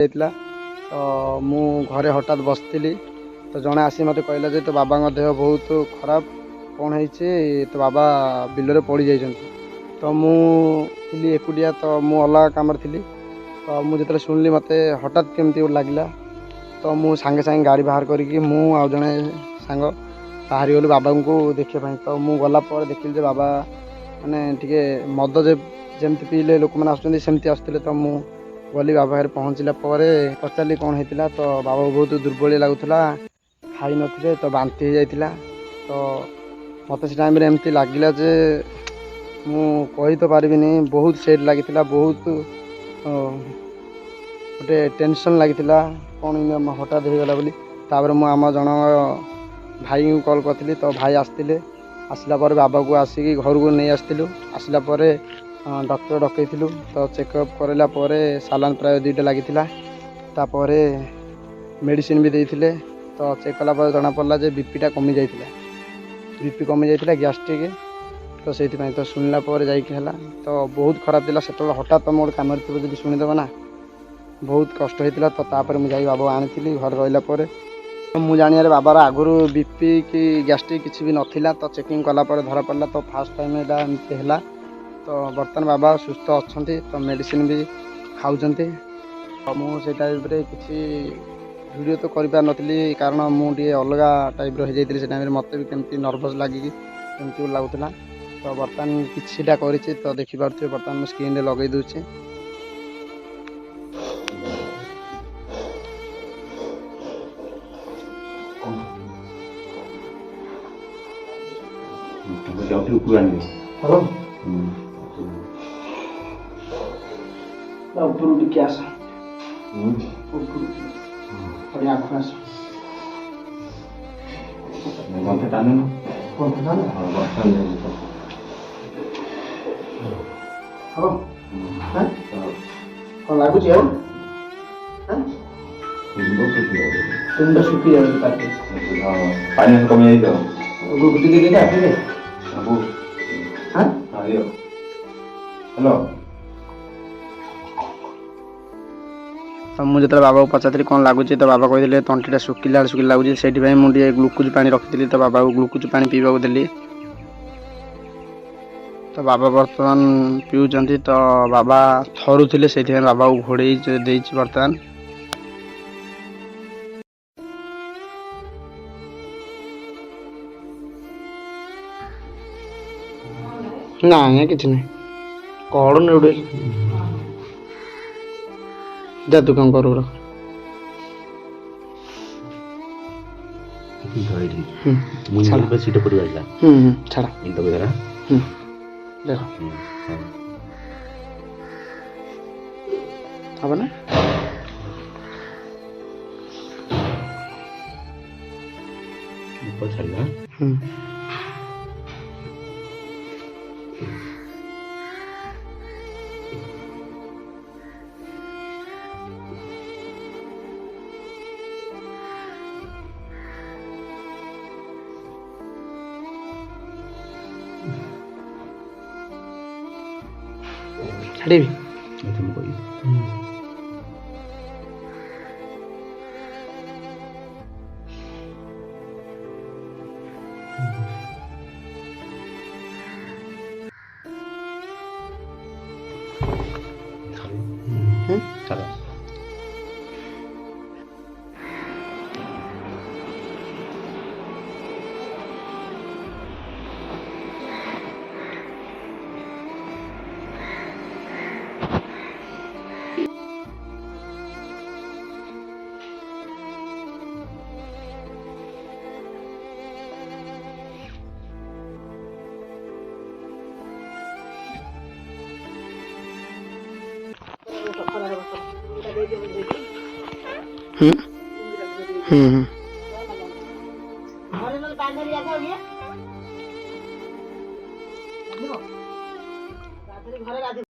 ଯାଇଥିଲା। ତ ମୁଁ ଘରେ ହଠାତ୍ ବସିଥିଲି, ତ ଜଣେ ଆସି ମୋତେ କହିଲା ଯେ ତୋ ବାବାଙ୍କ ଦେହ ବହୁତ ଖରାପ, କ'ଣ ହେଇଛି? ତୋ ବାବା ବିଲରେ ପଡ଼ିଯାଇଛନ୍ତି। ତ ମୁଁ ଥିଲି ଏକୁଟିଆ, ତ ମୁଁ ଅଲଗା କାମରେ ଥିଲି। ତ ମୁଁ ଯେତେବେଳେ ଶୁଣିଲି ମୋତେ ହଠାତ୍ କେମିତି ଗୋଟେ ଲାଗିଲା। ତ ମୁଁ ସାଙ୍ଗେ ସାଙ୍ଗେ ଗାଡ଼ି ବାହାର କରିକି ମୁଁ ଆଉ ଜଣେ ସାଙ୍ଗ ବାହାରିଗଲୁ ବାବାଙ୍କୁ ଦେଖିବା ପାଇଁ। ତ ମୁଁ ଗଲା ପରେ ଦେଖିଲି ଯେ ବାବା ମାନେ ଟିକେ ମଦ ଯେମିତି ପିଇଲେ ଲୋକମାନେ ଆସୁଛନ୍ତି ସେମିତି ଆସୁଥିଲେ। ତ ମୁଁ ଗଲି ବାବା ପାଖରେ ପହଞ୍ଚିଲା ପରେ ପଚାରିଲି କ'ଣ ହେଇଥିଲା। ତ ବାବାକୁ ବହୁତ ଦୁର୍ବଳ ଲାଗୁଥିଲା, ଖାଇନଥିଲେ, ତ ବାନ୍ତି ହେଇଯାଇଥିଲା। ତ ମୋତେ ସେ ଟାଇମ୍ରେ ଏମିତି ଲାଗିଲା ଯେ ମୁଁ କହି ତ ପାରିବିନି, ବହୁତ ସେଟ୍ ଲାଗିଥିଲା, ବହୁତ ଗୋଟେ ଟେନସନ୍ ଲାଗିଥିଲା, କ'ଣ ହଠାତ୍ ହେଇଗଲା ବୋଲି। ତାପରେ ମୁଁ ଆମ ଜଣ ଭାଇଙ୍କୁ କଲ୍ କରିଥିଲି, ତ ଭାଇ ଆସିଥିଲେ। ଆସିଲା ପରେ ବାବାକୁ ଆସିକି ଘରକୁ ନେଇ ଆସିଥିଲୁ। ଆସିଲା ପରେ ଡକ୍ଟର ଡକେଇଥିଲୁ। ତ ଚେକଅପ୍ କରାଇଲା ପରେ ସାଲାଇନ୍ ପ୍ରାୟ 2ଟା ଲାଗିଥିଲା। ତାପରେ ମେଡ଼ିସିନ୍ ବି ଦେଇଥିଲେ। ତ ଚେକ୍ କଲା ପରେ ଜଣାପଡ଼ିଲା ଯେ ବିପିଟା କମିଯାଇଥିଲା, ବିପି କମିଯାଇଥିଲା, ଗ୍ୟାଷ୍ଟ୍ରିକ୍। ତ ସେଇଥିପାଇଁ ତ ଶୁଣିଲା ପରେ ଯାଇକି ହେଲା। ତ ବହୁତ ଖରାପ ଥିଲା ସେତେବେଳେ। ହଠାତ୍ ତୁମ ଗୋଟେ କାମରେ ଥିବ ଯଦି ଶୁଣିଦେବ ନା, ବହୁତ କଷ୍ଟ ହେଇଥିଲା। ତ ତାପରେ ମୁଁ ଯାଇକି ବାବାକୁ ଆଣିଥିଲି। ଘରେ ରହିଲା ପରେ ମୁଁ ଜାଣିବାରେ ବାବାର ଆଗରୁ ବିପି କି ଗ୍ୟାଷ୍ଟ୍ରିକ୍ କିଛି ବି ନଥିଲା। ତ ଚେକିଂ କଲା ପରେ ଧରାପଡ଼ିଲା। ତ ଫାର୍ଷ୍ଟ ଟାଇମ୍ ଏଇଟା ଏମିତି ହେଲା। ତ ବର୍ତ୍ତମାନ ବାବା ସୁସ୍ଥ ଅଛନ୍ତି, ତ ମେଡ଼ିସିନ୍ ବି ଖାଉଛନ୍ତି। ମୁଁ ସେଇ ଟାଇପ୍ରେ କିଛି ଭିଡ଼ିଓ ତ କରିପାରିନଥିଲି, କାରଣ ମୁଁ ଟିକେ ଅଲଗା ଟାଇପ୍ର ହେଇଯାଇଥିଲି ସେ ଟାଇମ୍ରେ। ମୋତେ ବି କେମିତି ନର୍ଭସ୍ ଲାଗିକି କେମିତି ଲାଗୁଥିଲା। ତ ବର୍ତ୍ତମାନ କିଛିଟା କରିଛି, ତ ଦେଖିପାରୁଥିବେ ବର୍ତ୍ତମାନ ମୁଁ ସ୍କ୍ରିନ୍ରେ ଲଗାଇ ଦେଉଛି। ଉପରୁ ଟିକେ ଆସ, ଉପରୁ ଆଖୁ ଆସ। କ'ଣ ଲାଗୁଛି ଆଉ? ତୁଣ୍ଡ ଶୁଖି ଯାଉଛି, ପାଟି ପାଣି କମି ଯାଇଥିବ। ଗୁଟି ଦେଇକି ଆସିବେ। ହ୍ୟାଲୋ। ତ ମୁଁ ଯେତେବେଳେ ବାବାକୁ ପଚାରିଥିଲି କ'ଣ ଲାଗୁଛି, ତ ବାବା କହିଥିଲେ ତଣ୍ଟିଟା ଶୁଖିଲା ଲାଗୁଛି। ସେଇଥିପାଇଁ ମୁଁ ଟିକେ ଗ୍ଲୁକୋଜ୍ ପାଣି ରଖିଥିଲି, ତ ବାବାକୁ ଗ୍ଲୁକୋଜ୍ ପାଣି ପିଇବାକୁ ଦେଲି। ତ ବାବା ବର୍ତ୍ତମାନ ପିଉଛନ୍ତି। ତ ବାବା ଥରୁଥିଲେ, ସେଇଥିପାଇଁ ବାବାକୁ ଘୋଡ଼େଇ ଦେଇଛି ବର୍ତ୍ତମାନ। ନାଇଁ କିଛି ନାହିଁ, କଡ଼ୁନି ଗୋଟେ ଯା ତୁ କ'ଣ କରୁ ରଖ। ଛାଡ଼ ଦେଖ ହବ ନା? ଛାଡ଼ିବି। ହୁଁ।